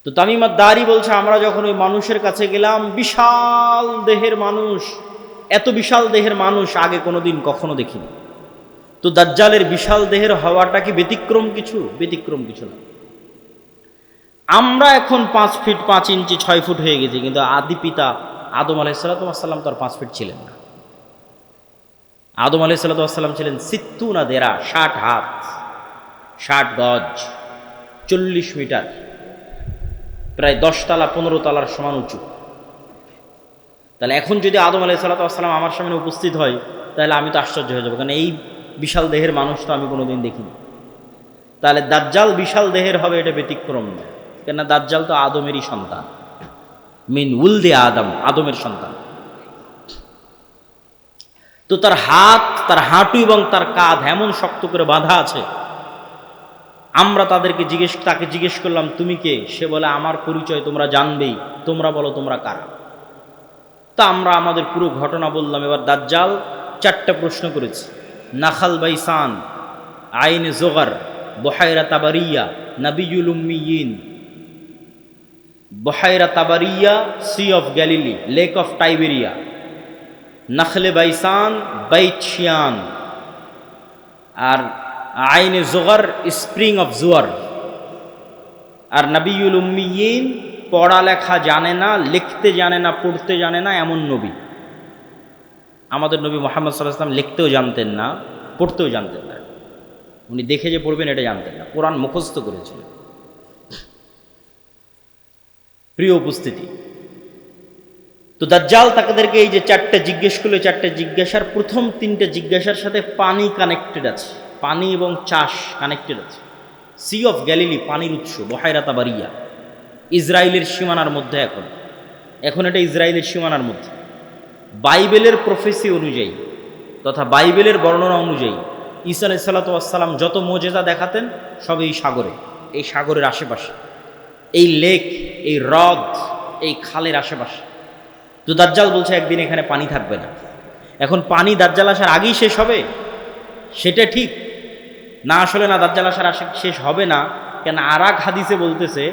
তো তামিম আদ-দারি বলছে, আমরা যখন ওই মানুষের কাছে গেলাম, বিশাল দেহের মানুষ, এত বিশাল দেহের মানুষ আগে কোনোদিন কখনো দেখিনি। তো দাজ্জালের বিশাল দেহের হওয়াটা কি ব্যতিক্রম কিছু? ব্যতিক্রম কিছু না। আমরা এখন 5 ফিট 5 ইঞ্চি 6 ফুট হয়ে গেছি, কিন্তু আদি পিতা আদম আলাইহিসসালাম তো আর 5 ফিট ছিলেন না। আদম আলাইহিসসালাম ছিলেন 60 দেরা, 60 হাত, 60 গজ, 40 মিটার, প্রায় 10 তলা 15 তলার সমান উঁচু। তাহলে এখন যদি আদম আলাইহিসসালাম আমার সামনে উপস্থিত হয়, তাহলে আমি তো আশ্চর্য হয়ে যাবো, কারণ এই বিশাল দেহের মানুষ তো আমি কোনোদিন দেখিনি। তাহলে দাজ্জাল বিশাল দেহের হবে, এটা ব্যতিক্রম নয়, কেননা দাজ্জাল তো আদমেরই সন্তান, মিন উলদে আদম, আদমের সন্তান। তো তার হাত, তার হাঁটু এবং তার কাঁধ এমন শক্ত করে বাঁধা আছে। আমরা তাকে জিজ্ঞেস করলাম, তুমি কে? সে বলে, আমার পরিচয় তোমরা জানবেই, তোমরা বলো তোমরা কারা। তা আমরা আমাদের পুরো ঘটনা বললাম। এবার দাজ্জাল 4টা প্রশ্ন করেছে: নাখাল বাইসান, আইনে জোগার, বহায়রা তাবারিয়া, নাবিয়ুল উম্মিয়িন। বহায়রা তাবারিয়া, sea of Galilee, lake of Tiberias. নাখলে বাইসান, বাইত শিয়ান। আর আইনে জোগার, স্প্রিং অফ জুয়ার। আর নাবিয়ুল উম্মিয়িন, পড়ালেখা জানে না, লিখতে জানে না, পড়তে জানে না, এমন নবী। আমাদের নবী মুহাম্মদ সাল্লাল্লাহু আলাইহি ওয়াসাল্লাম লিখতেও জানতেন না, পড়তেও জানতেন না। উনি দেখে যে পড়বেন এটা জানতেন না, কোরআন মুখস্থ করেছিলেন। প্রিয় উপস্থিতি, তো দাজ্জাল তাদেরকে এই যে 4টে জিজ্ঞেস করলো, 4টে জিজ্ঞাসার প্রথম 3টে জিজ্ঞাসার সাথে পানি কানেক্টেড আছে, পানি এবং চাষ কানেক্টেড আছে। সি অফ গ্যালিলি, পানির উৎস, বহায়রা তাবারিয়া, ইসরায়েলের সীমানার মধ্যে। এখন এটা ইসরায়েলের সীমানার মধ্যে। বাইবেলের প্রফেসি অনুযায়ী তথা বাইবেলের বর্ণনা অনুযায়ী ঈসা আলাইহিস সালাম যত মুজিজা দেখাতেন সব এই সাগরে, এই সাগরের আশেপাশে, এই লেক, এই হ্রদ, এই খালের আশেপাশে। তো দাজ্জাল বলছে একদিন এখানে পানি থাকবে না। এখন পানি দাজ্জাল আসার আগেই শেষ হবে, সেটা ঠিক না। আসলে না, দাজ্জাল আসার শেষ হবে না। কেন? আরাক হাদিসে বলতেছে,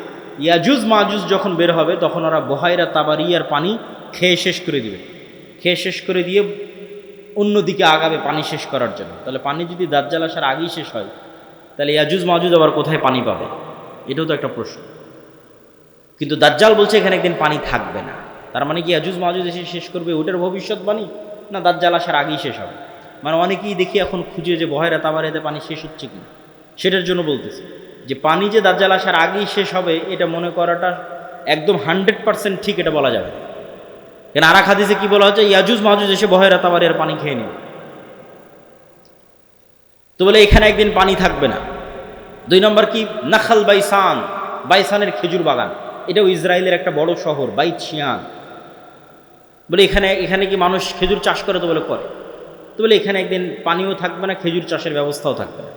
ইয়াজুজ মাজুজ যখন বের হবে তখন ওরা বহায়রা তাবারিয়ার পানি খেয়ে শেষ করে দিবে, খেয়ে শেষ করে দিয়ে অন্যদিকে আগাবে পানি শেষ করার জন্য। তাহলে পানি যদি দাজ্জাল আসার আগেই শেষ হয়, তাহলে ইয়াজুজ মাজুজ আবার কোথায় পানি পাবে? এটাও তো একটা প্রশ্ন। কিন্তু দাজ্জাল বলছে এখানে একদিন পানি থাকবে না। তার মানে কি ইয়াজুজ মাজুজ এসে শেষ করবে ওটার ভবিষ্যৎবাণী, না দাজ্জাল আসার আগেই শেষ হবে? মানে অনেকেই দেখি এখন খুঁজে যে বহায়রা তাবারিয়াতে পানি শেষ হচ্ছে কি, সেটার জন্য বলতেছে যে পানি যে দাজ্জাল আসার আগেই শেষ হবে এটা মনে করাটা একদম 100% ঠিক এটা বলা যাবে না। কেন? আরাক হাদিসে কি বলা হচ্ছে? ইয়াজুজ মাজুজ এসে বহায়রা তাবারিয়ার পানি খেয়ে নেবে। তো বলে এখানে একদিন পানি থাকবে না। 2 নম্বর কি? নাখাল বাইসান, বাইসানের খেজুর বাগান, এটাও ইসরায়েলের একটা বড় শহর, বাইত শিয়ান। বলে এখানে কি মানুষ খেজুর চাষ করে? তো বলে করে। তো বলে এখানে একদিন পানিও থাকবে না, খেজুর চাষের ব্যবস্থাও থাকবে না।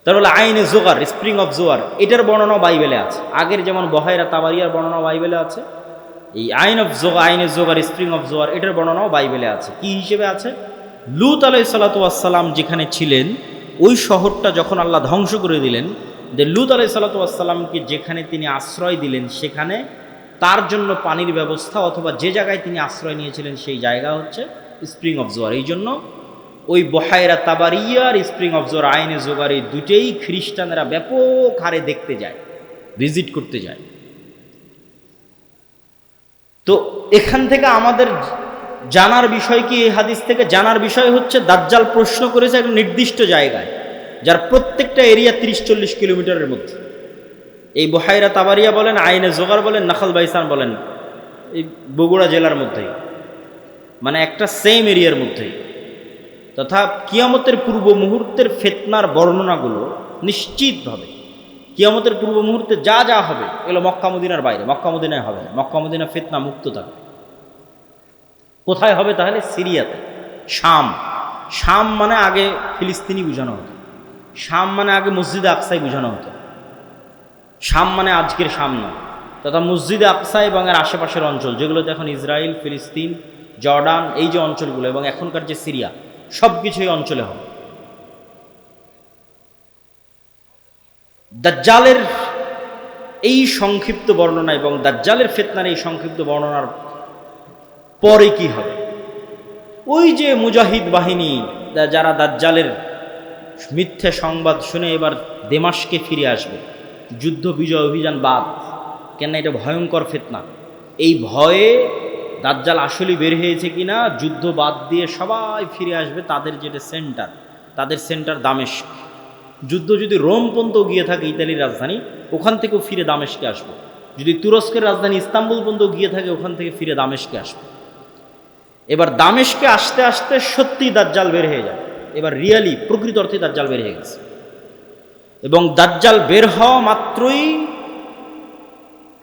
তার বলে আইনে জোগার, স্প্রিং অফ জোয়ার, এটার বর্ণনাও বাইবেলে আছে। আগের যেমন বহায়রা তাবারিয়ার বর্ণনাও বাইবেলে আছে, এই আইনে জোগার, স্প্রিং অফ জোয়ার, এটার বর্ণনাও বাইবেলে আছে। কি হিসেবে আছে? লূত আলাইহিস সালাম যেখানে ছিলেন ওই শহরটা যখন আল্লাহ ধ্বংস করে দিলেন, যে লূত আলাইহিস সালামকে যেখানে তিনি আশ্রয় দিলেন সেখানে তার জন্য পানির ব্যবস্থা, অথবা যে জায়গায় তিনি আশ্রয় নিয়েছিলেন সেই জায়গা হচ্ছে স্প্রিং অফ জোয়ার। এই জন্য ওই বহায়রা তাবারিয়ার স্প্রিং অফ জোয়ার, আইনে জোগার, এই দুটেই খ্রিস্টানরা ব্যাপক হারে দেখতে যায়, ভিজিট করতে যায়। তো এখান থেকে আমাদের জানার বিষয় কি? এই হাদিস থেকে জানার বিষয় হচ্ছে দাজ্জাল প্রশ্ন করেছে একটা নির্দিষ্ট জায়গায়, যার প্রত্যেকটা এরিয়া 30-40 কিলোমিটারের মধ্যে। এই বহায়রা তাবারিয়া বলেন, আইনে জোগার বলেন, নাখাল বাইসান বলেন, এই বগুড়া জেলার মধ্যেই, মানে একটা সেম এরিয়ার মধ্যেই। তথা কিয়ামতের পূর্ব মুহূর্তের ফিতনার বর্ণনাগুলো নিশ্চিতভাবে কিয়ামতের পূর্ব মুহূর্তে যা যা হবে এগুলো মক্কা মদিনার বাইরে, মক্কা মদিনায় হবে না। মক্কা মদিনা ফিতনা মুক্ত থাকবে। কোথায় হবে তাহলে? সিরিয়াতে, শাম। শাম মানে আগে ফিলিস্তিনি বোঝানো হতো, শাম মানে আগে মসজিদে আকসাই বোঝানো হতো। শাম মানে আজকের শাম নয়, তথা মসজিদে আকসা এবং এর আশেপাশের অঞ্চল যেগুলোতে এখন ইসরায়েল, ফিলিস্তিন, জর্ডান, এই যে অঞ্চলগুলো এবং এখনকার যে সিরিয়া, সব কিছু এই অঞ্চলে হবে। দাজ্জালের এই সংক্ষিপ্ত বর্ণনা এবং দাজ্জালের ফিতনার এই সংক্ষিপ্ত বর্ণনার পরে কি হবে? ওই যে মুজাহিদ বাহিনী যারা দাজ্জালের মিথ্যে সংবাদ শুনে এবার দেমাশকে ফিরে আসবে, যুদ্ধ বিজয় অভিযান বাদ, কেন এটা ভয়ঙ্কর ফিতনা। এই ভয়ে দাজ্জাল আসলে বের হয়েছে কিনা, যুদ্ধ বাদ দিয়ে সবাই ফিরে আসবে তাদের যেটা সেন্টার, তাদের সেন্টার দামেস্ক। যুদ্ধ যদি রোম পর্যন্ত গিয়ে থাকে, ইতালির রাজধানী, ওখান থেকেও ফিরে দামেস্কে আসবে। যদি তুরস্কের রাজধানী ইস্তাম্বুল পর্যন্ত গিয়ে থাকে, ওখান থেকে ফিরে দামেস্কে আসবে। এবার দামেস্কে আসতে আসতে সত্যি দাজ্জাল বের হয়ে যায়। এবার রিয়ালি প্রকৃত অর্থে দাজ্জাল বের হয়ে গেছে। এবং দাজ্জাল বের হওয়া মাত্রই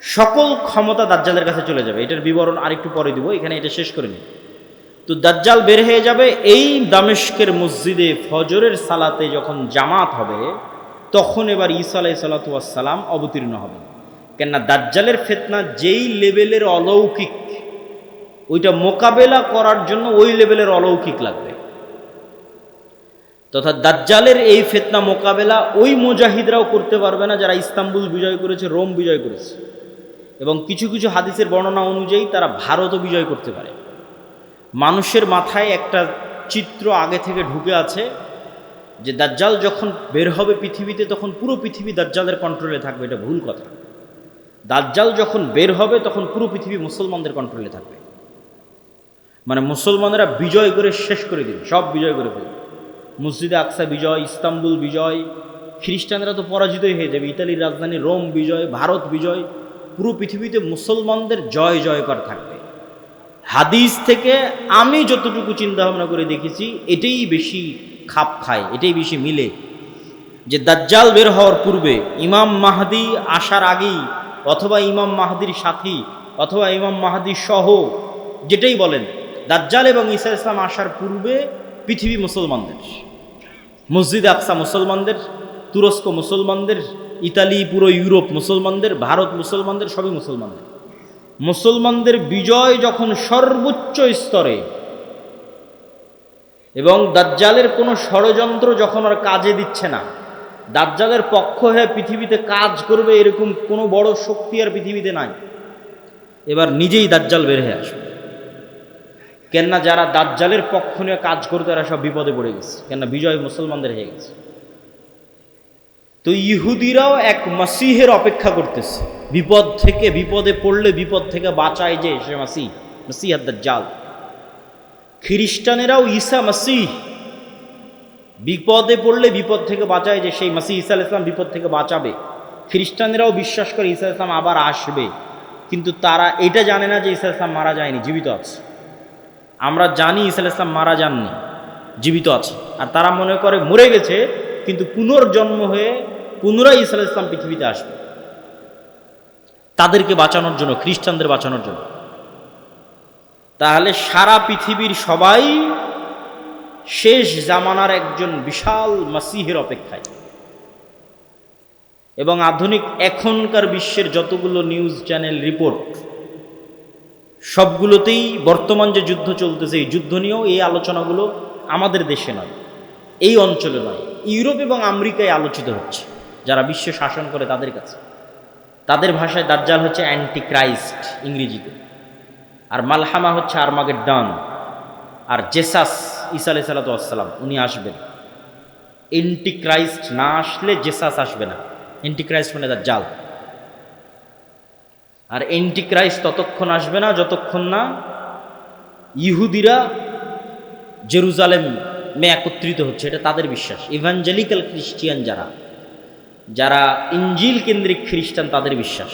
সকল ক্ষমতা দাজ্জালের কাছে চলে যাবে। এটার বিবরণ আরেকটু পরে দিব, এখানে এটা শেষ করে নিই। তো দাজ্জাল বের হয়ে যাবে। এই দামেস্কের মসজিদে ফজরের সালাতে যখন জামাত হবে, তখন এবার ঈসা আলাইহিস সালাম অবতীর্ণ হবে। কেননা দাজ্জালের ফিতনা যেই লেভেলের অলৌকিক, ওইটা মোকাবেলা করার জন্য ওই লেভেলের অলৌকিক লাগবে। তথা দাজ্জালের এই ফিতনা মোকাবেলা ওই মুজাহিদরাও করতে পারবে না যারা ইস্তাম্বুল বিজয় করেছে, রোম বিজয় করেছে। এবং কিছু কিছু হাদিসের বর্ণনা অনুযায়ী তারা ভারতও বিজয় করতে পারে। মানুষের মাথায় একটা চিত্র আগে থেকে ঢুকে আছে যে দাজ্জাল যখন বের হবে পৃথিবীতে, তখন পুরো পৃথিবী দাজ্জালের কন্ট্রোলে থাকবে। এটা ভুল কথা। দাজ্জাল যখন বের হবে তখন পুরো পৃথিবী মুসলমানদের কন্ট্রোলে থাকবে। মানে মুসলমানেরা বিজয় করে শেষ করে দিবে, সব বিজয় করে ফেলবে। মসজিদে আকসা বিজয়, ইস্তাম্বুল বিজয়, খ্রিস্টানরা তো পরাজিতই হয়ে যাবে, ইতালির রাজধানী রোম বিজয়, ভারত বিজয়, পুরো পৃথিবীতে মুসলমানদের জয় জয়কার থাকবে। হাদিস থেকে আমি যতটুকু চিন্তা ভাবনা করে দেখেছি, এটাই বেশি খাপ খায়, এটাই বেশি মিলে, যে দাজ্জাল বের হওয়ার পূর্বে, ইমাম মাহদি আসার আগেই, অথবা ইমাম মাহদির সাথী, অথবা ইমাম মাহদি সহ, যেটাই বলেন, দাজ্জাল এবং ঈসা ইসলাম আসার পূর্বে পৃথিবী মুসলমানদের, মসজিদে আকসা মুসলমানদের, তুরস্ক মুসলমানদের, ইতালি, পুরো ইউরোপ মুসলমানদের, ভারত মুসলমানদের, সবই মুসলমানদের। মুসলমানদের বিজয় যখন সর্বোচ্চ স্তরে, এবং দাজ্জালের কোনো ষড়যন্ত্র যখন আর কাজে দিচ্ছে না, দাজ্জালের পক্ষ হয়ে পৃথিবীতে কাজ করবে এরকম কোনো বড় শক্তি আর পৃথিবীতে নাই, এবার নিজেই দাজ্জাল বের হয়ে আসবে। কেননা যারা দাজ্জালের পক্ষ নিয়ে কাজ করতে, তারা সব বিপদে পড়ে গেছে, কেননা বিজয় মুসলমানদের হয়ে গেছে। তো ইহুদিরাও এক মাসিহের অপেক্ষা করতেছে, বিপদ থেকে, বিপদে পড়লে বিপদ থেকে বাঁচায় যে সে মাসিহ, মাসিহ দাজ্জাল। খ্রিস্টানেরাও ঈসা মাসিহ, বিপদে পড়লে বিপদ থেকে বাঁচায় যে সেই মাসিহ ঈসা আলাইহিস সালাম বিপদ থেকে বাঁচাবে। খ্রিস্টানেরাও বিশ্বাস করে ঈসা আলাইহিস সালাম আবার আসবে, কিন্তু তারা এটা জানে না যে ঈসা আলাইহিস সালাম মারা যায়নি, জীবিত আছে। আমরা জানি ঈসা আলাইহিস সালাম মারা যাননি, জীবিত আছে। আর তারা মনে করে মরে গেছে, কিন্তু পুনর্জন্ম হয়ে পুনরায় ঈসা আলাইহিস সালাম পৃথিবীতে আসবে, তাদেরকে বাঁচানোর জন্য, খ্রিস্টানদের বাঁচানোর জন্য। তাহলে সারা পৃথিবীর সবাই শেষ জামানার একজন বিশাল মাসিহের অপেক্ষায়। এবং আধুনিক এখনকার বিশ্বের যতগুলো নিউজ চ্যানেল রিপোর্ট, সবগুলোতেই বর্তমান যে যুদ্ধ চলতেছে, এই যুদ্ধ নিয়েও এই আলোচনাগুলো আমাদের দেশে নয়, এই অঞ্চলে নয়, ইউরোপ এবং আমেরিকায় আলোচিত হচ্ছে। যারা বিশ্ব শাসন করে তাদের কাছে, তাদের ভাষায় দাজ্জাল হচ্ছে অ্যান্টি ক্রাইস্ট ইংরেজিতে, আর মালহামা হচ্ছে আর্মাগেড্ডন, আর জেসাস ঈসা আলাইহিস সালাম উনি আসবেন। অ্যান্টি ক্রাইস্ট না আসলে জেসাস আসবে না। অ্যান্টি ক্রাইস্ট মানে দাজ্জাল। আর অ্যান্টি ক্রাইস্ট ততক্ষণ আসবে না যতক্ষণ না ইহুদিরা জেরুজালেমে একত্রিত হচ্ছে, এটা তাদের বিশ্বাস। ইভাঞ্জেলিক্যাল খ্রিস্টিয়ান যারা ইঞ্জিল কেন্দ্রিক খ্রিস্টান, তাদের বিশ্বাস।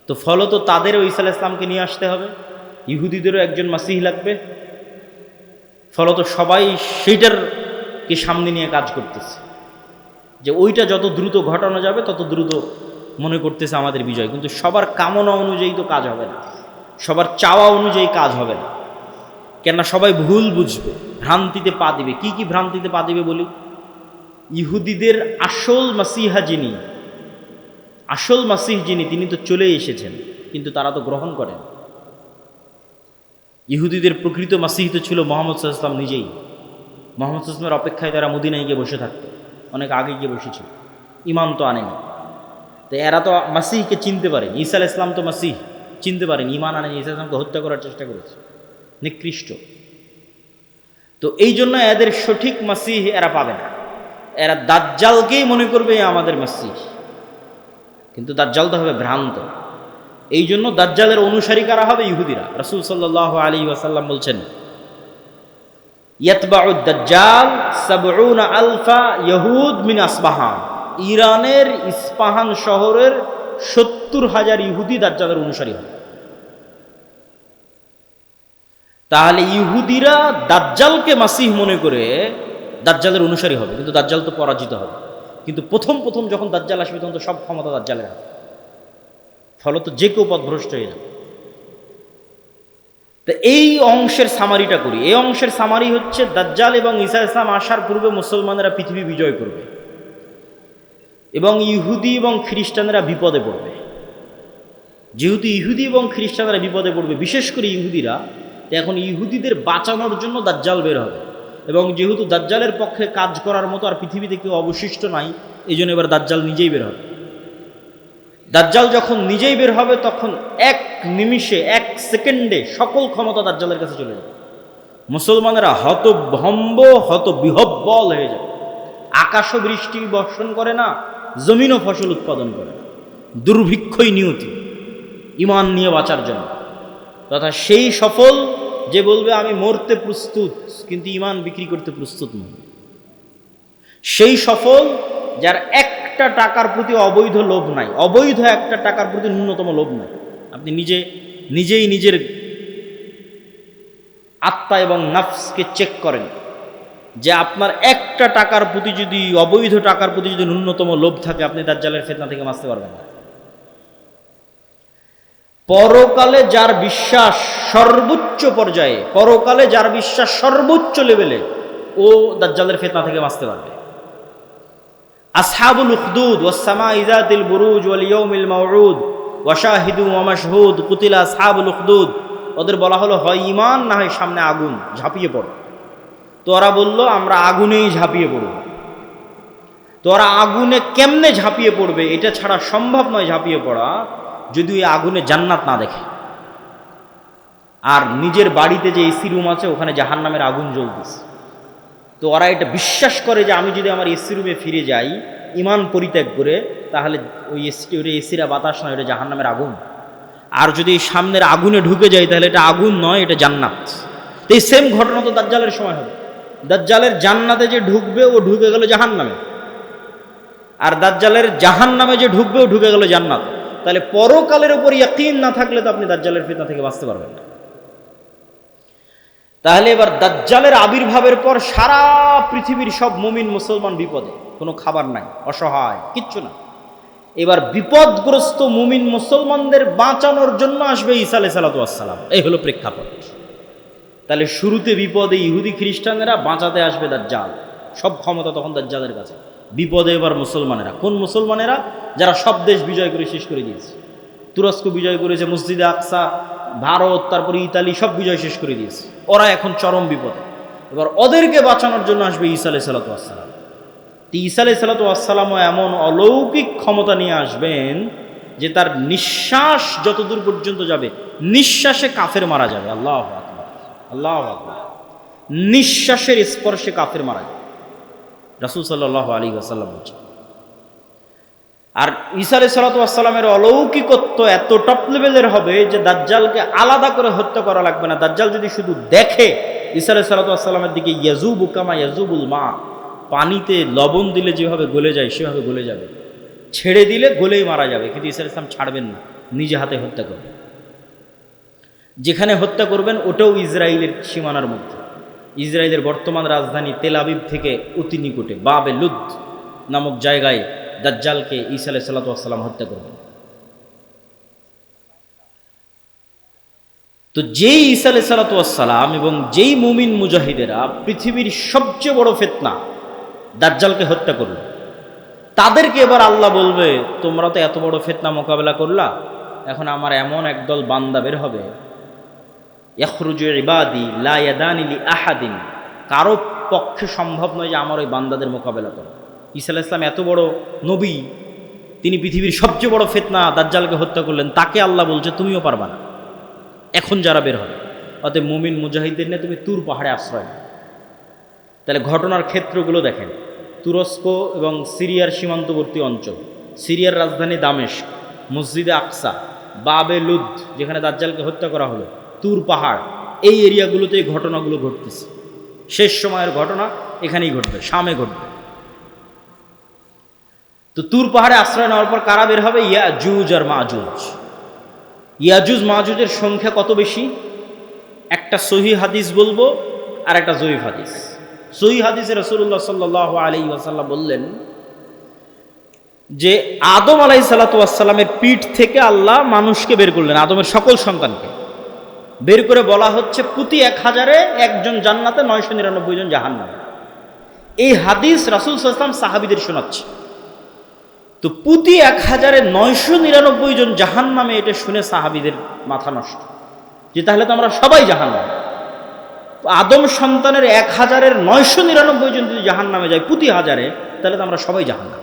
তো ফলত তাদেরও ঈসা আলাইহিস সালামকে নিয়ে আসতে হবে, ইহুদিদেরও একজন মাসিহ লাগবে। ফলত সবাই সেইটারকে সামনে নিয়ে কাজ করতেছে, যে ওইটা যত দ্রুত ঘটানো যাবে তত দ্রুত মনে করতেছে আমাদের বিজয়। কিন্তু সবার কামনা অনুযায়ী তো কাজ হবে না, সবার চাওয়া অনুযায়ী কাজ হবে না। কেননা সবাই ভুল বুঝবে, ভ্রান্তিতে পা দিবে। কি কি ভ্রান্তিতে পা দিবে বলি? ইহুদিদের আসল মাসিহা যিনি, আসল মাসিহ যিনি, তিনি তো চলে এসেছেন, কিন্তু তারা তো গ্রহণ করেন। ইহুদিদের প্রকৃত মাসিহ তো ছিল মুহাম্মদ সাল্লাল্লাহু আলাইহি ওয়াসাল্লাম নিজেই। মুহাম্মদ সাল্লাল্লাহু আলাইহি ওয়াসাল্লামের অপেক্ষায় তারা মদিনায় গিয়ে বসে থাকতো, অনেক আগে গিয়ে বসেছিল, ইমান তো আনেনি। তো এরা তো মাসিহকে চিনতে পারেনি, ঈসা আলাইহিস সালাম তো মাসিহ চিনতে পারেনি, ঈমান আনেনি, ঈসা আলাইহিস সালামকে হত্যা করার চেষ্টা করেছে, নিকৃষ্ট। তো এই জন্য এদের সঠিক মাসিহ এরা পাবে না, এরা দাজ্জালকেই মনে করবে আমাদের মাসিহ, কিন্তু দাজ্জাল তো হবে ভ্রান্ত। এই জন্য দাজ্জালের অনুসারী কারা হবে? ইহুদিরা। রাসূল সাল্লাল্লাহু আলাইহি ওয়াসাল্লাম বলছেন, ইয়াতবাউদ দাজ্জাল ৭০ আলফা ইয়াহুদ মিন আসবাহান, ইরানের ইস্পাহান শহরের ৭০,০০০ ইহুদি দাজ্জালের অনুসারী হবে। তাহলে ইহুদিরা দাজ্জালকে মাসিহ মনে করে দাজ্জালের অনুসারী হবে, কিন্তু দাজ্জাল তো পরাজিত হবে। কিন্তু প্রথম প্রথম যখন দাজ্জাল আসবে তখন তো সব ক্ষমতা দাজ্জালের হাতে, ফলত যে কেউ পথভ্রষ্ট হয়ে যাবে। তো এই অংশের সামারিটা করি। এই অংশের সামারি হচ্ছে, দাজ্জাল এবং ঈসা আলাইহিস সালাম আসার পূর্বে মুসলমানেরা পৃথিবী বিজয় করবে এবং ইহুদি এবং খ্রিস্টানেরা বিপদে পড়বে। যেহেতু ইহুদি এবং খ্রিস্টানেরা বিপদে পড়বে, বিশেষ করে ইহুদিরা, তো এখন ইহুদিদের বাঁচানোর জন্য দাজ্জাল বের হবে। এবং যেহেতু দাজ্জালের পক্ষে কাজ করার মতো আর পৃথিবীতে কেউ অবশিষ্ট নাই, এই জন্য এবার দাজ্জাল নিজেই বের হবে। দাজ্জাল যখন নিজেই বের হবে তখন এক নিমিষে, এক সেকেন্ডে সকল ক্ষমতা দাজ্জালের কাছে চলে যাবে। মুসলমানেরা হতভম্ব, হতবিহ্বল হয়ে যাবে। আকাশও বৃষ্টি বর্ষণ করে না, জমিনও ফসল উৎপাদন করে না, দুর্ভিক্ষই নিয়তি ঈমান নিয়ে বাঁচার জন্য। তথা সেই সফল যে বলবে আমি মরতে প্রস্তুত কিন্তু ঈমান বিক্রি করতে প্রস্তুত নয়। সেই সফল যার একটা টাকার প্রতি অবৈধ লোভ নাই, অবৈধ একটা টাকার প্রতি ন্যূনতম লোভ নাই। আপনি নিজেই নিজের আত্মা এবং নাফসকে চেক করেন যে আপনার একটা টাকার প্রতি যদি, অবৈধ টাকার প্রতি যদি ন্যূনতম লোভ থাকে, আপনি দাজ্জালের ফিতনা থেকে বাঁচতে পারবেন না। পরকালে যার বিশ্বাস সর্বোচ্চ পর্যায়ে, পরকালে যার বিশ্বাস সর্বোচ্চ লেভেলে, ও দাজ্জালের ফিতনা থেকে বাঁচতে পারবে। আসহাবুল উখদুদ ওয়াস সামাই যাতিল বুরুজ ওয়াল ইয়াউমিল মাউউদ ওয়া শাহিদু ওয়া মাশহুদ কুতিলা আসহাবুল উখদুদ, ওদের বলা হলো হয় ঈমান না হয় সামনে আগুন, ঝাঁপিয়ে পড়ো। তো ওরা বলল আমরা আগুনেই ঝাঁপিয়ে পড়ব। তো ওরা আগুনে কেমনে ঝাঁপিয়ে পড়বে, এটা ছাড়া সম্ভব নয় ঝাঁপিয়ে পড়া, যদি ওই আগুনে জান্নাত না দেখে। আর নিজের বাড়িতে যে এসি রুম আছে ওখানে জাহান্নামের আগুন জ্বলতেছে। তো ওরা এটা বিশ্বাস করে যে আমি যদি আমার এসি রুমে ফিরে যাই ঈমান পরিত্যাগ করে, তাহলে ওই এসিরা বাতাস নয়, এটা জাহান্নামের আগুন। আর যদি সামনের আগুনে ঢুকে যায় তাহলে এটা আগুন নয়, এটা জান্নাত। তো এই সেম ঘটনা তো দাজ্জালের সময় হবে। দাজ্জালের জান্নাতে যে ঢুকবে ও ঢুকে গেল জাহান্নামে, আর দাজ্জালের জাহান্নামে যে ঢুকবে ও ঢুকে গেল জান্নাত। তাহলে পরকালের উপর ইয়াকিন না থাকলে তো আপনি দাজ্জালের ফিতনা থেকে বাঁচতে পারবেন না। তাহলে এবার দাজ্জালের আবির্ভাবের পর সারা পৃথিবীর সব মুমিন মুসলমান বিপদে, কোনো খাবার নাই, অসহায়, কিচ্ছু না। এবার বিপদগ্রস্ত মুমিন মুসলমানদের বাঁচানোর জন্য আসবে ঈসা আলাইহিস সালাম। এই হলো প্রেক্ষাপট। তাহলে শুরুতে বিপদে ইহুদি খ্রিস্টানেরা, বাঁচাতে আসবে দাজ্জাল, সব ক্ষমতা তখন দাজ্জালের কাছে। বিপদে এবার মুসলমানেরা। কোন মুসলমানেরা? যারা সব দেশ বিজয় করে শেষ করে দিয়েছে। তুরস্ক বিজয় করেছে, মসজিদে আকসা, ভারত, তারপরে ইতালি, সব বিজয় শেষ করে দিয়েছে। ওরা এখন চরম বিপদে। এবার ওদেরকে বাঁচানোর জন্য আসবে ঈসা আলাইহিস সালাম। ঈসা আলাইহিস সালামও এমন অলৌকিক ক্ষমতা নিয়ে আসবেন যে তার নিঃশ্বাস যতদূর পর্যন্ত যাবে, নিঃশ্বাসে কাফের মারা যাবে। আল্লাহু আকবার, আল্লাহু আকবার। নিঃশ্বাসের স্পর্শে কাফের মারা যাবে, রাসূল সাল্লাল্লাহু আলাইহি ওয়াসাল্লাম বলছেন। আর ঈসা আলাইহিস সালামের অলৌকিকত্ব এত টপ লেভেলের হবে যে দাজ্জালকে আলাদা করে হত্যা করা লাগবে না। দাজ্জাল যদি শুধু দেখে ঈসা আলাইহিস সালামের দিকে, ইয়াজুবু কামা ইয়াজুবুল মা, পানিতে লবণ দিলে যেভাবে গলে যায় সেভাবে গলে যাবে, ছেড়ে দিলে গলেই মারা যাবে। কিন্তু ঈসা আলাইহিস সালাম ছাড়বেন না, নিজে হাতে হত্যা করবেন। যেখানে হত্যা করবেন ওটাও ইসরায়েলের সীমানার মধ্যে। ইসরায়েলের বর্তমান রাজধানী তেল আবিব থেকে অতি নিকটে বাবে লুদ নামক জায়গায় দাজ্জালকে ঈসা আলাইহিস সালাম হত্যা করবেন। তো যেই ঈসা আলাইহিস সালাম এবং যেই মুমিন মুজাহিদেরা পৃথিবীর সবচেয়ে বড় ফিতনা দাজ্জালকে হত্যা করল, তাদেরকে এবার আল্লাহ বলবে তোমরা তো এত বড় ফিতনা মোকাবেলা করলা, এখন আমার এমন একদল বান্দা বের হবে, ইয়াখরুজু ইবাদি লা ইয়াদানি লি আহাদিন, কারো পক্ষে সম্ভব নয় যে আমার ওই বান্দাদের মোকাবেলা করা। ঈসা আলাইহিস সালাম এত বড় নবী, তিনি পৃথিবীর সবচেয়ে বড় ফিতনা দাজ্জালকে হত্যা করলেন, তাকে আল্লাহ বলছে তুমিও পারবা না এখন যারা বের হবে। অতএব মুমিন মুজাহিদদের নিয়ে তুমি তুর পাহাড়ে আশ্রয় নাও। তাহলে ঘটনার ক্ষেত্রগুলো দেখেন, তুরস্ক এবং সিরিয়ার সীমান্তবর্তী অঞ্চল, সিরিয়ার রাজধানী দামেস্ক, মসজিদে আকসা, বাবে লুদ যেখানে দাজ্জালকে হত্যা করা হলো, তুর পাহাড়, এই এরিয়াগুলোতে এই ঘটনাগুলো ঘটতেছে। শেষ সময়ের ঘটনা এখানেই ঘটবে, শামে ঘটবে। তো তুর পাহাড়ে আশ্রয় নেওয়ার পর কারা বের হবে? ইয়াজুজ আর মাজুজ। ইয়াজুজ মাজুজের সংখ্যা কত বেশি? একটা সহিহ হাদিস বলবো আর একটা জয়ীফ হাদিস। সহিহ হাদিসে রাসূলুল্লাহ সাল্লাল্লাহু আলাইহি ওয়াসাল্লাম বললেন যে আদম আলাইহিস সালাতু ওয়াস সালামের পিঠ থেকে আল্লাহ মানুষকে বের করলেন, আদমের সকল সন্তানকে বের করে বলা হচ্ছে প্রতি 1000-এ একজন জান্নাতে, 999 জন জাহান্নামে। এই হাদিস রাসূল সাল্লাল্লাহু আলাইহি ওয়াসাল্লাম সাহাবীদের শোনাচ্ছে। তো প্রতি 1000-এ 999 জন জাহান্নামে, এটা শুনে সাহাবীদের মাথা নষ্ট, যে তাহলে তো আমরা সবাই জাহান্নাম। আদম সন্তানের 1000-এর 999 জন যদি জাহান্নামে যায় প্রতি 1000-এ, তাহলে তো আমরা সবাই জাহান্নাম।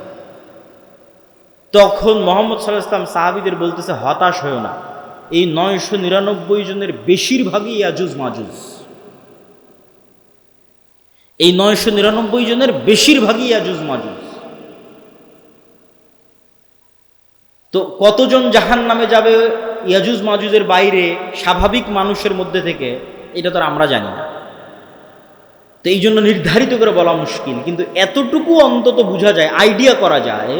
তখন মুহাম্মদ সাল্লাল্লাহু আলাইহি ওয়াসাল্লাম সাহাবীদের বলতেছে, হতাশ হয়েও না, এই 999 জনের বেশিরভাগই ইয়াজুজ মাজুজ। এই 999 জনের বেশিরভাগই ইয়াজুজ মাজুজ। তো কতজন জাহান্নামে যাবে ইয়াজুজ মাজুজের বাইরে স্বাভাবিক মানুষের মধ্যে থেকে, এটা তো আমরা জানি না। তো এই জন্য নির্ধারিত করে বলা মুশকিল, কিন্তু এতটুকু অন্তত বোঝা যায়, আইডিয়া করা যায়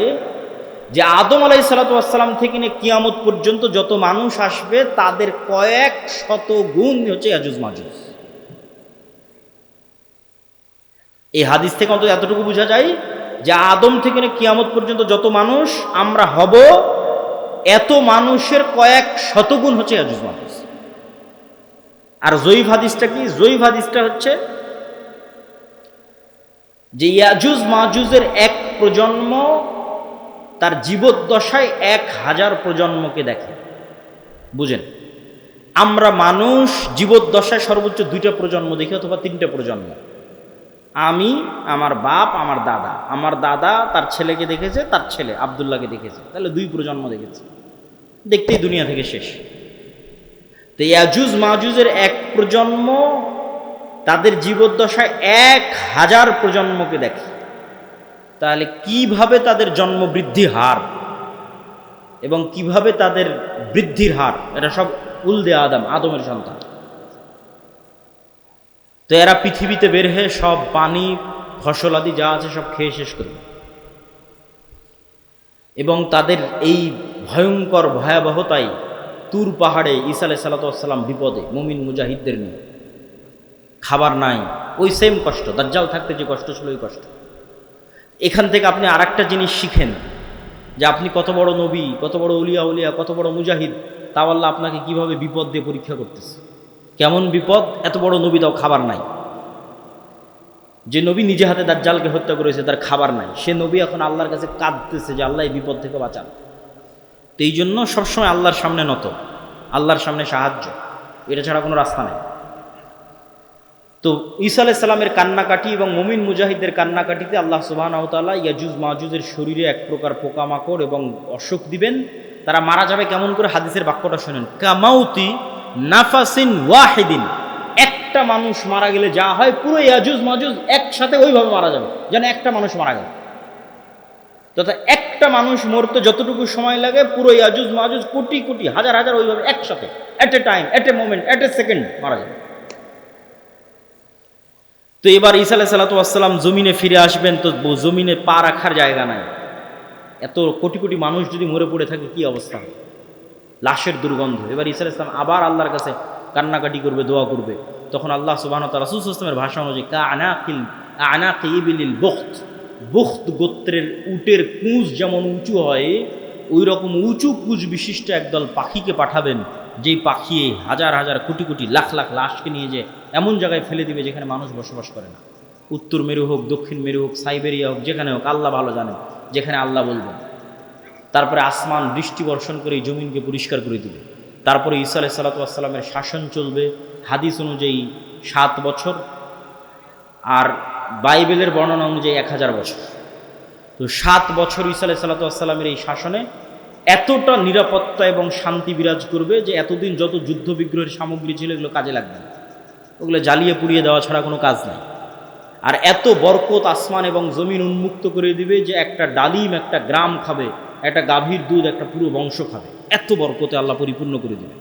যে আদম আলাইহিস সালাতু ওয়াস সালাম থেকে নিয়ে কিয়ামত পর্যন্ত যত মানুষ আসবে তাদের কয়েক শত গুণ হচ্ছে ইয়াজুজ মাজুজ। এই হাদিস থেকে অন্তত এতটুকু বোঝা যায় যে আদম থেকে নিয়ে কিয়ামত পর্যন্ত যত মানুষ আমরা হব, এত মানুষের কয়েক শতগুণ হচ্ছে ইয়াজুজ মাজুজ। আর জয়ীফ হাদিসটা কি? জয়ীফ হাদিসটা হচ্ছে যে ইয়াজুজ মাজুজের এক প্রজন্ম তার জীবদ্দশায় 1000 প্রজন্মকে দেখে। বুঝেন, আমরা মানুষ জীবদ্দশায় সর্বোচ্চ 2টা প্রজন্ম দেখি অথবা 3টা প্রজন্ম। আমি, আমার বাপ, আমার দাদা, আমার দাদা তার ছেলেকে দেখেছে, তার ছেলে আব্দুল্লাহকে দেখেছে, তাহলে 2 প্রজন্ম দেখেছে, দেখতেই দুনিয়া থেকে শেষ। তো ইয়াজুজ মাজুজের এক প্রজন্ম তাদের জীবদ্দশায় 1000 প্রজন্মকে দেখে। তাহলে কিভাবে তাদের জন্ম বৃদ্ধি হার এবং কিভাবে তাদের বৃদ্ধির হার, এটা সব উলদে আদম, আদমের সন্তান। তো এরা পৃথিবীতে বের হয়ে সব পানি ফসল আদি যা আছে সব খেয়ে শেষ করবে, এবং তাদের এই ভয়ঙ্কর ভয়াবহতায় তুর পাহাড়ে ঈসা আলাইহিস সালাতু ওয়াস সালাম বিপদে মুমিন মুজাহিদদের নিয়ে, খাবার নাই, ওই সেম কষ্ট, দাজ্জাল থাকতে যে কষ্ট ছিল ওই কষ্ট। এখান থেকে আপনি আর একটা জিনিস শিখেন যে আপনি কত বড় নবী, কত বড় উলিয়া উলিয়া, কত বড় মুজাহিদ, তাও আল্লাহ আপনাকে কিভাবে বিপদ দিয়ে পরীক্ষা করতেছে। কেমন বিপদ? এত বড় নবী, তাও খাবার নাই। যে নবী নিজে হাতে দাজ্জালকে হত্যা করেছে, তার খাবার নাই, সে নবী এখন আল্লাহর কাছে কাঁদতেছে যে আল্লাহ এই বিপদ থেকে বাঁচান। তো এই জন্য সবসময় আল্লাহর সামনে নত, আল্লাহর সামনে সাহায্য, এটা ছাড়া কোনো রাস্তা নেই। তো ঈসা আলাইহিস সালামের কান্নাকাটি এবং মুমিন মুজাহিদদের কান্নাকাটিতে আল্লাহ সুবহানাহু ওয়া তাআলা ইয়াজুজ মাজুজের শরীরে এক প্রকার পোকামাকড় এবং অসুখ দিবেন। তারা মারা যাবে কেমন করে? হাদিসের বাক্যটা শুনেন, কামাউতি নাফাসিন ওয়াহিদিন। একটা মানুষ মারা গেলে যা হয়, পুরো ইয়াজুজ মাজুজ একসাথে ওইভাবে মারা যাবে, যেন একটা মানুষ মারা গেল। তথা একটা মানুষ মরতে যতটুকু সময় লাগে, পুরো ইয়াজুজ মাজুজ কোটি কোটি হাজার হাজার ওইভাবে একসাথে, at a time, at a moment, at a second মারা যাবে। তো এবার ঈসা আলাইহিস সালাতু ওয়াস সালাম জমিনে ফিরে আসবেন, তো জমিনে পা রাখার জায়গা নাই। এত কোটি কোটি মানুষ যদি মরে পড়ে থাকে কি অবস্থা হবে? লাশের দুর্গন্ধ। এবার ঈসা আলাইহিস সালাম আবার আল্লাহর কাছে কান্নাকাটি করবে, দোয়া করবে। তখন আল্লাহ সুবহানাহু ওয়া তাআলা রাসূল সাল্লাল্লাহু আলাইহি ওয়াসাল্লামের ভাষা অনুযায়ী আনাকি ইবিলিল বুখত, বুখত গোত্রের উটের কুঁজ যেমন উঁচু হয়, ওই রকম উঁচু কুঁজ বিশিষ্ট একদল পাখিকে পাঠাবেন, যেই পাখি হাজার হাজার কোটি কোটি লাখ লাখ লাশকে নিয়ে যে এমন জায়গায় ফেলে দিবে যেখানে মানুষ বসবাস করে না। উত্তর মেরু হোক, দক্ষিণ মেরু হোক, সাইবেরিয়া হোক, যেখানে হোক, আল্লাহ ভালো জানেন, যেখানে আল্লাহ বলবেন। তারপরে আসমান বৃষ্টি বর্ষণ করে এই জমিনকে পরিষ্কার করে দিবে। তারপরে ঈসা আলাইহিস সালাতু ওয়াস সালামের শাসন চলবে হাদিস অনুযায়ী 7 বছর, আর বাইবেলের বর্ণনা অনুযায়ী 1000 বছর। তো 7 বছর ঈসা আলাইহিস সালামের এই শাসনে এতটা নিরাপত্তা এবং শান্তি বিরাজ করবে যে এতদিন যত যুদ্ধ বিগ্রহের সামগ্রী ছিল এগুলো কাজে লাগবে না, ওগুলো জ্বালিয়ে পুড়িয়ে দেওয়া ছাড়া কোনো কাজ নাই। আর এত বরকত আসমান এবং জমিন উন্মুক্ত করে দিবে যে একটা ডালিম একটা গ্রাম খাবে, একটা গাভীর দুধ একটা পুরো বংশ খাবে, এত বরকতে আল্লাহ পরিপূর্ণ করে দিবে।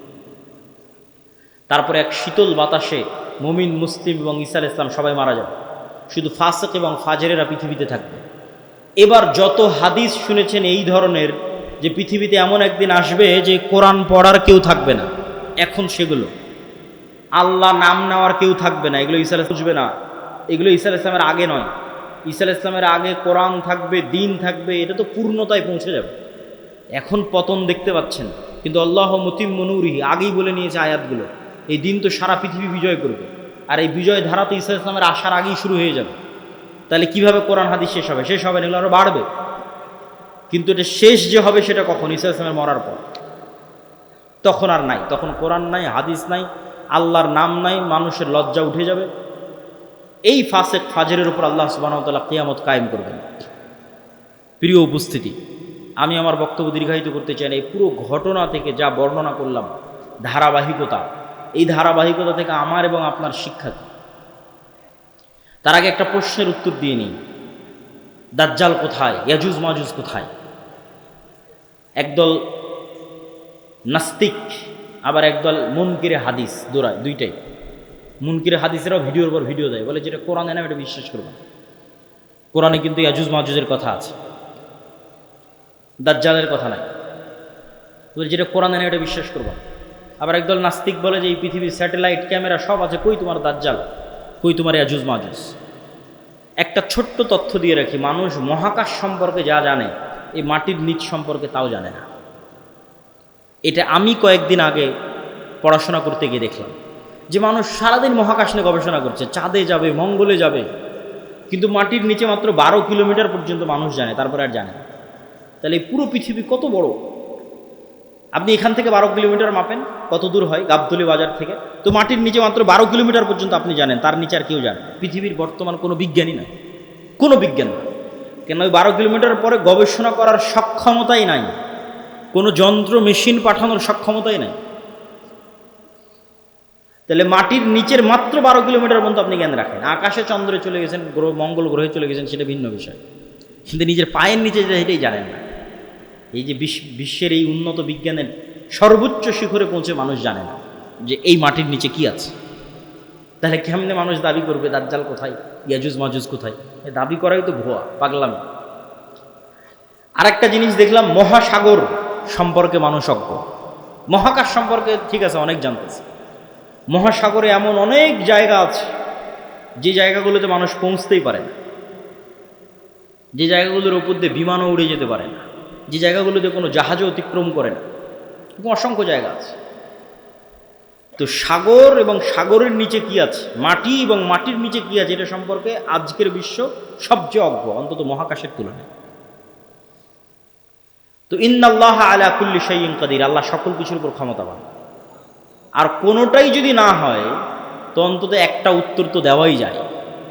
তারপরে এক শীতল বাতাসে মুমিন মুসলিম এবং ঈসা আলাইহিস সালাম সবাই মারা যাবে, শুধু ফাসিক এবং ফাজেরেরা পৃথিবীতে থাকবে। এবার যত হাদিস শুনেছেন এই ধরনের, যে পৃথিবীতে এমন একদিন আসবে যে কোরআন পড়ার কেউ থাকবে না, এখন সেগুলো আল্লাহ নাম নেওয়ার কেউ থাকবে না, এগুলো ঈসা আলাইহিস বুঝবে না, এগুলো ঈসা আলাইহিস সালামের আগে নয়। ঈসা আলাইহিস সালামের আগে কোরআন থাকবে, দিন থাকবে, এটা তো পূর্ণতায় পৌঁছে যাবে। এখন পতন দেখতে পাচ্ছেন, কিন্তু আল্লাহ মুতিম্মু নূরিহি আগেই বলে নিয়েছে আয়াতগুলো, এই দিন তো সারা পৃথিবী বিজয় করবে, আর এই বিজয় ধারা তো ঈসা আলাইহিস সালামের আসার আগেই শুরু হয়ে যাবে। তাহলে কিভাবে কোরআন হাদিস শেষ হবে? শেষ হবে না, এগুলো আরও বাড়বে। কিন্তু এটা শেষ যে হবে সেটা কখন? ঈসা আলাইহিস সালামের মরার পর। তখন আর নাই, তখন কোরআন নাই, হাদিস নাই, আল্লাহর নাম নাই, মানুষের লজ্জা উঠে যাবে। এই ফাসিক ফাজেরের উপর আল্লাহ সুবহানাহু ওয়া তাআলা কিয়ামত কায়েম করবেন। প্রিয় উপস্থিতি, আমি আমার বক্তব্য দীর্ঘায়িত করতে চাই না। এই পুরো ঘটনা থেকে যা বর্ণনা করলাম, ধারাবাহিকতা, এই ধারাবাহিকতা থেকে আমার এবং আপনার শিক্ষা কি? তার আগে একটা প্রশ্নের উত্তর দিয়ে নিই, দাজ্জাল কোথায়? ইয়াজুজ মাজুজ কোথায়? একদল নাস্তিক আবার একদল মুনকিরে হাদিস দৌড়ায়, দুইটাই। মুনকিরে হাদিসেরাও ভিডিওর পর ভিডিও দেয়, বলে যেটা কোরআনে না এটা বিশ্বাস করবে না। কোরআনে কিন্তু ইয়াজুজ মাজুজের কথা আছে, দাজ্জালের কথা নাই, বলে যেটা কোরআনে না এটা বিশ্বাস করবে না। আবার একদল নাস্তিক বলে যে এই পৃথিবীর স্যাটেলাইট ক্যামেরা সব আছে, কই তোমার দাজ্জাল, কই তোমার ইয়াজুজ মাজুজ? একটা ছোট্ট তথ্য দিয়ে রাখি, মানুষ মহাকাশ সম্পর্কে যা জানে এই মাটির নিচ সম্পর্কে তাও জানে না। এটা আমি কয়েকদিন আগে পড়াশোনা করতে গিয়ে দেখলাম যে মানুষ সারাদিন মহাকাশ নিয়ে গবেষণা করছে, চাঁদে যাবে, মঙ্গলে যাবে, কিন্তু মাটির নিচে মাত্র 12 কিলোমিটার পর্যন্ত মানুষ জানে, তারপরে আর জানে না। তাহলে এই পুরো পৃথিবী কত বড়? আপনি এখান থেকে 12 কিলোমিটার মাপেন, কত দূর হয় গাবতলী বাজার থেকে? তো মাটির নিচে মাত্র 12 কিলোমিটার পর্যন্ত আপনি জানেন, তার নিচে আর কেউ জানে। পৃথিবীর বর্তমান কোনো বিজ্ঞানী নয়, কোনো বিজ্ঞান নয়, কেন ওই 12 কিলোমিটার পরে গবেষণা করার সক্ষমতাই নাই, কোনো যন্ত্র মেশিন পাঠানোর সক্ষমতাই নাই। তাহলে মাটির নিচের মাত্র 12 কিলোমিটার পর্যন্ত আপনি জ্ঞান রাখেন। আকাশে চন্দ্রে চলে গেছেন, গ্রহ মঙ্গল গ্রহে চলে গেছেন, সেটা ভিন্ন বিষয়, কিন্তু নিজের পায়ের নিচে যেটা সেটাই জানেন না। এই যে বিশ্বের এই উন্নত বিজ্ঞানের সর্বোচ্চ শিখরে পৌঁছে মানুষ জানে না যে এই মাটির নিচে কি আছে। তাহলে কেমনে মানুষ দাবি করবে দাজ্জাল কোথায়, ইয়াজুজ মাজুজ কোথায়? এই দাবি করাই তো ভুয়া, পাগলামি। আরেকটা জিনিস দেখলাম, মহাসাগর সম্পর্কে মানুষ অজ্ঞ। মহাকাশ সম্পর্কে ঠিক আছে অনেক জানতেছে, মহাসাগরে এমন অনেক জায়গা আছে যে জায়গাগুলোতে মানুষ পৌঁছতেই পারে না, যে জায়গাগুলোর উপর দিয়ে বিমানও উড়ে যেতে পারে না, যে জায়গাগুলোতে কোনো জাহাজও অতিক্রম করে না, অসংখ্য জায়গা আছে। তো সাগর এবং সাগরের নিচে কি আছে, মাটি এবং মাটির নিচে কি আছে, এটা সম্পর্কে আজকের বিশ্ব সবচেয়ে অজ্ঞ, অন্তত মহাকাশের তুলনায়। তো ইন্নাল্লাহা আলা কুল্লি শাইইন কাদির, আল্লাহ সকল কিছুর উপর ক্ষমতাবান। আর কোনোটাই যদি না হয় তো অন্তত একটা উত্তর তো দেওয়াই যায়,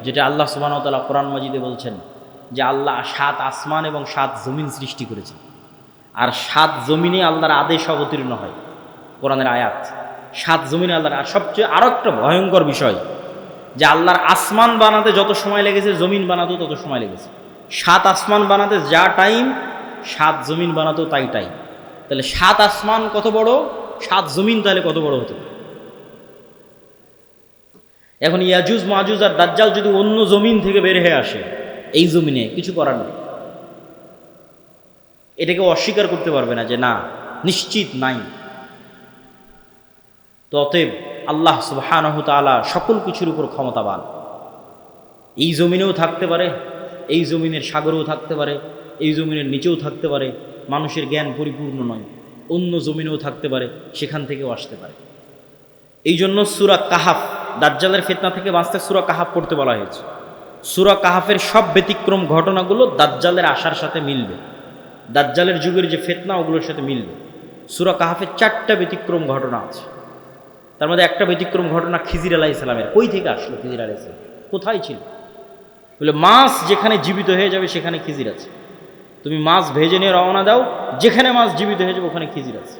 যেটা আল্লাহ সুবহানাহু ওয়া তাআলা কোরআন মাজিদে বলছেন যে আল্লাহ 7 আসমান এবং 7 জমিন সৃষ্টি করেছেন, আর 7 জমিনে আল্লাহর আদেশ অবতীর্ণ হয়। কোরআনের আয়াত, 7 জমিনে আল্লাহর। আর সবচেয়ে আরও একটা ভয়ঙ্কর বিষয় যে আল্লাহর আসমান বানাতে যত সময় লেগেছে জমিন বানাতেও তত সময় লেগেছে। 7 আসমান বানাতে যা টাইম, 7 জমিন বানাতেও তাই টাইম। তাহলে 7 আসমান কত বড়, 7 জমিন তাহলে কত বড় হতো? এখন ইয়াজুজ মাজুজ আর দাজ্জাল যদি অন্য জমিন থেকে বের হয়ে আসে, এই জমিনে কিছু করার নেই, এটাকে অস্বীকার করতে পারবে না যে না নিশ্চিত নাই। তো অতএব আল্লাহ সুবহানাহু তাআলা সকল কিছুর উপর ক্ষমতাবান। এই জমিনেও থাকতে পারে, এই জমিনের সাগরেও থাকতে পারে, এই জমিনের নিচেও থাকতে পারে। মানুষের জ্ঞান পরিপূর্ণ নয়, অন্য জমিনেও থাকতে পারে, সেখান থেকেও আসতে পারে। এই জন্য সূরা কাহাফ, দাজ্জালের ফিতনা থেকে বাঁচতে সূরা কাহাফ পড়তে বলা হয়েছে। সূরা কাহাফের সব ব্যতিক্রম ঘটনাগুলো দাজ্জালের আসার সাথে মিলবে, দাজ্জালের যুগের যে ফিতনা ওগুলোর সাথে মিলবে। সূরা কাহাফের 4টা ব্যতিক্রম ঘটনা আছে, তার মধ্যে একটা ব্যতিক্রম ঘটনা খিজির আলাইহিস সালামের। কই থেকে আসলো খিজির আলাইহিস সালাম? কোথায় ছিল? বলে মাছ যেখানে জীবিত হয়ে যাবে সেখানে খিজির আছে। তুমি মাছ ভেজে নিয়ে রওনা দাও, যেখানে মাছ জীবিত হয়ে যাবে ওখানে খিজির আছে।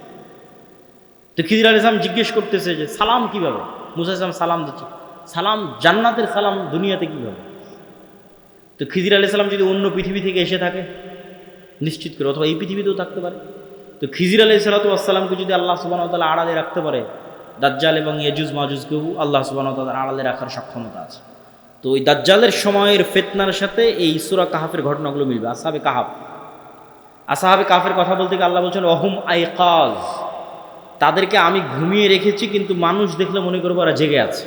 তো খিজির আলাইহিস সালাম জিজ্ঞেস করতেছে যে সালাম কিভাবে? মুসা আলাইহিস সালাম সালাম দিচ্ছে, সালাম জান্নাতের সালাম দুনিয়াতে কিভাবে? তো খিজির আলাইহিস সালাম যদি অন্য পৃথিবী থেকে এসে থাকে নিশ্চিত করে, অথবা এই পৃথিবীতেও থাকতে পারে, তো খিজির আলাইহিস সালামকে যদি আল্লাহ সুবহানাহু ওয়া তাআলা আড়ালে রাখতে পারে, দাজ্জাল এবং ইয়াজুজ মাজুজকেও আল্লাহ সুবহানাহু ওয়া তাআলা আড়ালে রাখার সক্ষমতা আছে। তো ওই দাজ্জালের সময়ের ফিতনার সাথে এই সূরা কাহাফের ঘটনাগুলো মিলবে। আসহাবে কাহাফের কথা বলতে গিয়ে আল্লাহ বলছেন ওহুম আইকাজ, তাদেরকে আমি ঘুমিয়ে রেখেছি, কিন্তু মানুষ দেখলে মনে করবে ওরা জেগে আছে।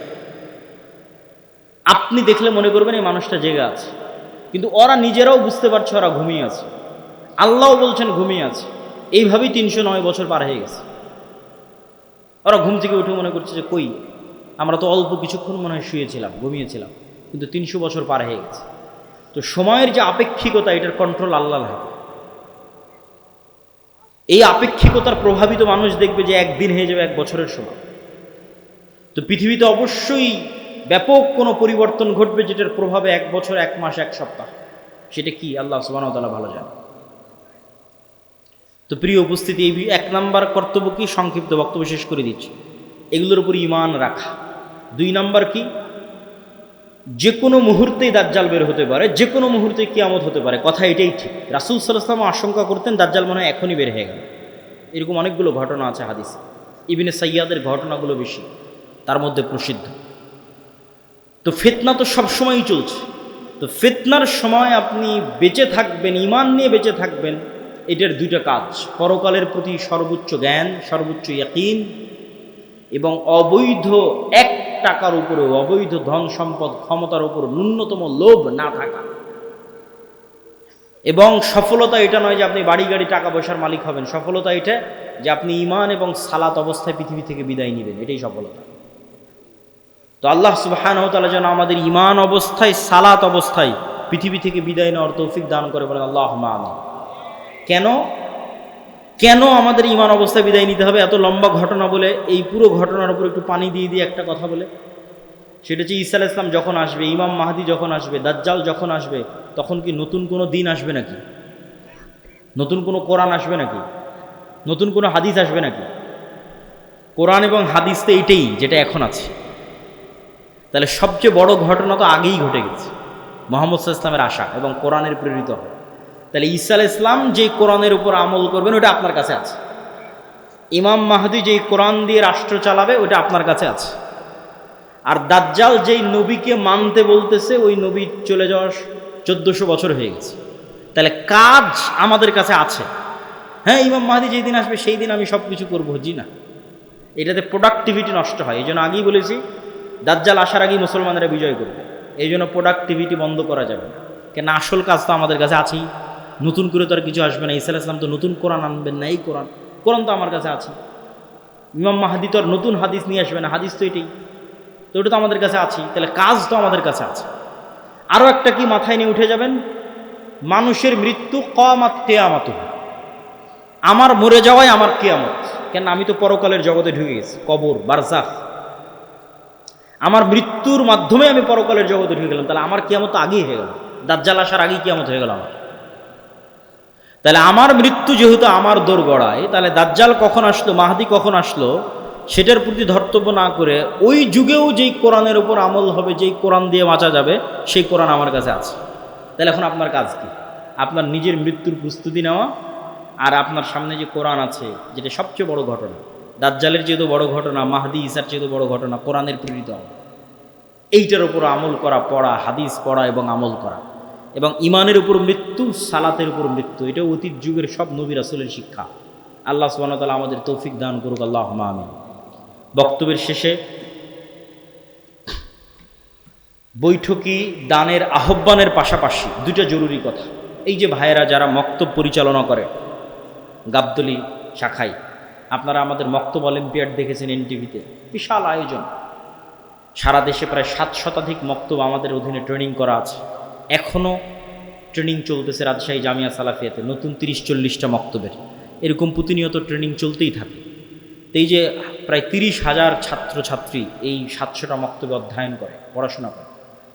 আপনি দেখলে মনে করবেন এই মানুষটা জেগে আছে, কিন্তু ওরা নিজেরাও বুঝতে পারছে ওরা ঘুমিয়ে আছে। আল্লাহও বলছেন ঘুমিয়ে আছে। এইভাবেই 309 বছর পার হয়ে গেছে। ওরা ঘুম থেকে উঠে মনে করছে যে কই, আমরা তো অল্প কিছুক্ষণ মনে হয় শুয়েছিলাম, ঘুমিয়েছিলাম, কিন্তু 300 বছর পার হয়ে গেছে। তো সময়ের যে আপেক্ষিকতা, এটার কন্ট্রোল আল্লাহর হাতে। এই আপেক্ষিকতার প্রভাবিত মানুষ দেখবে যে একদিন হয়ে যাবে 1 বছরের সময়। তো পৃথিবীতে অবশ্যই ব্যাপক কোনো পরিবর্তন ঘটবে, যেটার প্রভাবে 1 বছর, 1 মাস, 1 সপ্তাহ। সেটা কি আল্লাহ সুবহানাহু ওয়া তাআলা ভালো জানেন। তো প্রিয় উপস্থিতি, এই 1 নাম্বার কর্তব্য কি, সংক্ষিপ্ত বক্তব্য শেষ করে দিচ্ছি, এগুলোর উপর ঈমান রাখা। 2 নাম্বার কি, যে কোনো মুহূর্তেই দাজ্জাল বের হতে পারে, যে কোনো মুহূর্তে কিয়ামত হতে পারে, কথা এটাই ঠিক। রাসূল সাল্লাল্লাহু আলাইহি ওয়াসাল্লাম আশঙ্কা করতেন দাজ্জাল মনে হয় এখনই বের হয়ে গেল। এরকম অনেকগুলো ঘটনা আছে হাদিসে। ইবনে সাইয়াদের ঘটনাগুলো বেশি, তার মধ্যে প্রসিদ্ধ। তো ফিতনা তো সবসময়ই চলছে। তো ফিতনার সময় আপনি বেঁচে থাকবেন, ঈমান নিয়ে বেঁচে থাকবেন, এটার 2টা কাজ: পরকালের প্রতি সর্বোচ্চ জ্ঞান, সর্বোচ্চ ইয়াকিন, এবং অবৈধ 1 টাকার উপরে, অবৈধ ধন সম্পদ ক্ষমতার উপর ন্যূনতম লোভ না থাকা। এবং সফলতা এটা নয় যে আপনি বাড়ি গাড়ি টাকা পয়সার মালিক হবেন, সফলতা এটা যে আপনি ঈমান এবং সালাত অবস্থায় পৃথিবী থেকে বিদায় নেবেন, এটাই সফলতা। তো আল্লাহ সুবহানাহু ওয়া তাআলা যেন আমাদের ঈমান অবস্থায়, সালাত অবস্থায় পৃথিবী থেকে বিদায় নেওয়ার তৌফিক দান করে, বলেন আল্লাহুম্মা আমিন। কেন আমাদের ঈমান অবস্থায় বিদায় নিতে হবে? এত লম্বা ঘটনা বলে এই পুরো ঘটনার উপর একটু পানি দিয়ে একটা কথা বলে, সেটা হচ্ছে ঈসা আলাইহিস সালাম যখন আসবে, ইমাম মাহদি যখন আসবে, দাজ্জাল যখন আসবে, তখন কি নতুন কোনো দিন আসবে নাকি? নতুন কোনো কোরআন আসবে নাকি? নতুন কোনো হাদিস আসবে নাকি? কোরআন এবং হাদিস তো এইটাই যেটা এখন আছে। তাহলে সবচেয়ে বড় ঘটনা তো আগেই ঘটে গেছে, মুহাম্মদ সাল্লাল্লাহু আলাইহি ওয়াসাল্লামের আসা এবং কোরআনের প্রেরিত হওয়া। তাহলে ঈসা আলাইহিস সালাম যে কোরআনের উপর আমল করবেন ওটা আপনার কাছে আছে। ইমাম মাহদি যেই কোরআন দিয়ে রাষ্ট্র চালাবে ওটা আপনার কাছে আছে। আর দাজ্জাল যেই নবীকে মানতে বলতেছে, ওই নবী চলে যাওয়ার 1400 বছর হয়ে গেছে। তাহলে কাজ আমাদের কাছে আছে। হ্যাঁ, ইমাম মাহদি যেই দিন আসবে সেই দিন আমি সব কিছু করবো, জি না, এটাতে প্রোডাক্টিভিটি নষ্ট হয়। এই জন্য আগেই বলেছি, দাজ্জাল আসার আগেই মুসলমানেরা বিজয় করবে। এই জন্য প্রোডাক্টিভিটি বন্ধ করা যাবে না, কেন আসল কাজ তো আমাদের কাছে আছেই। নতুন করে তো আর কিছু আসবে না। ঈসা আলাইহিস সালাম তো নতুন কোরআন আনবেন না, এই কোরআন তো আমার কাছে আছে। ইমাম মাহদি তো আর নতুন হাদিস নিয়ে আসবে না, হাদিস তো এটাই, তো ওটা তো আমাদের কাছে আছেই। তাহলে কাজ তো আমাদের কাছে আছে। আরও একটা কি মাথায় নিয়ে উঠে যাবেন, মানুষের মৃত্যু কিয়ামত, আমার মরে যাওয়াই আমার কিয়ামত। কেন, আমি তো পরকালের জগতে ঢুকে গেছি, কবর, বারজাখ। আমার মৃত্যুর মাধ্যমে আমি পরকালের জগতে ঢুকে গেলাম, তাহলে আমার কিয়ামত তো আগেই হয়ে গেল। দাজ্জাল আসার আগেই কিয়ামত হয়ে গেল আমার। তাহলে আমার মৃত্যু যেহেতু আমার দোরগড়ায়, তাহলে দাজ্জাল কখন আসলো, মাহদি কখন আসলো, সেটার প্রতি ধর্তব্য না করে ওই যুগেও যেই কোরআনের উপর আমল হবে, যেই কোরআন দিয়ে বাঁচা যাবে, সেই কোরআন আমার কাছে আছে। তাহলে এখন আপনার কাজ কি? আপনার নিজের মৃত্যুর প্রস্তুতি নেওয়া, আর আপনার সামনে যে কোরআন আছে, যেটা সবচেয়ে বড় ঘটনা, দাজ্জালের চেয়েও বড় ঘটনা, মাহদি ঈসার চেয়েও বড় ঘটনা, কোরআনের প্রেরিত, এইটার উপর আমল করা, পড়া, হাদিস পড়া এবং আমল করা। এবং ইমানের উপর মৃত্যু, সালাতের উপর মৃত্যু, এটাও অতীত যুগের সব নবী রাসূলের শিক্ষা। আল্লাহ সুবহানাহু ওয়া তাআলা আমাদের তৌফিক দান করুক, আল্লাহুম্মা আমিন। বক্তব্যের শেষে বৈঠকি দানের আহ্বানের পাশাপাশি 2টা জরুরি কথা। এই যে ভাইয়েরা যারা মক্তব পরিচালনা করে গাবতলী শাখায়, আপনারা আমাদের মক্তব অলিম্পিয়াড দেখেছেন এনটিভিতে, বিশাল আয়োজন। সারা দেশে প্রায় 7 শতাধিক মক্তব আমাদের অধীনে ট্রেনিং করা আছে। এখনও ট্রেনিং চলতেছে রাজশাহী জামিয়া সালাফিয়াতে, নতুন 30-40টা মক্তবের। এরকম প্রতিনিয়ত ট্রেনিং চলতেই থাকে। তো এই যে প্রায় 30,000 ছাত্রছাত্রী এই 700টা মক্তবে অধ্যয়ন করে, পড়াশোনা করে।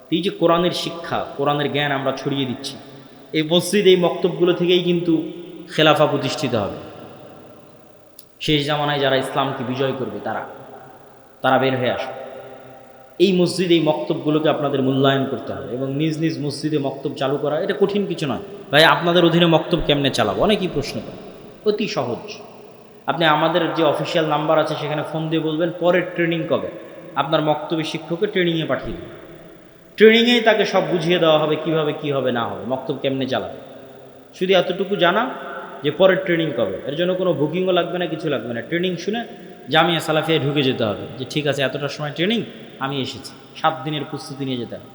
তো এই যে কোরআনের শিক্ষা, কোরআনের জ্ঞান আমরা ছড়িয়ে দিচ্ছি, এই মসজিদ এই মক্তবগুলো থেকেই কিন্তু খেলাফা প্রতিষ্ঠিত হবে। শেষ জামানায় যারা ইসলামকে বিজয় করবে তারা বের হয়ে আসবে। এই মসজিদ এই মক্তবগুলোকে আপনাদের মূল্যায়ন করতে হবে এবং নিজ নিজ মসজিদে মক্তব চালু করা এটা কঠিন কিছু নয়। ভাই আপনাদের অধীনে মক্তব কেমনে চালাবো, অনেকেই প্রশ্ন করে, অতি সহজ। আপনি আমাদের যে অফিসিয়াল নাম্বার আছে সেখানে ফোন দিয়ে বলবেন পরের ট্রেনিং কবে, আপনার মক্তবের শিক্ষককে ট্রেনিংয়ে পাঠিয়ে দেবেন। ট্রেনিংয়েই তাকে সব বুঝিয়ে দেওয়া হবে কিভাবে কী হবে না হবে, মক্তব কেমনে চালাবে। শুধু এতটুকু জানা যে পরের ট্রেনিং কবে, এর জন্য কোনো বুকিংও লাগবে না, কিছু লাগবে না। ট্রেনিং শুনে জামিয়া সালাফিয়ায় ঢুকে যেতে হবে যে ঠিক আছে এতটার সময় ট্রেনিং, আমি এসেছি। 7 দিনের প্রস্তুতি নিয়ে যেতে হবে।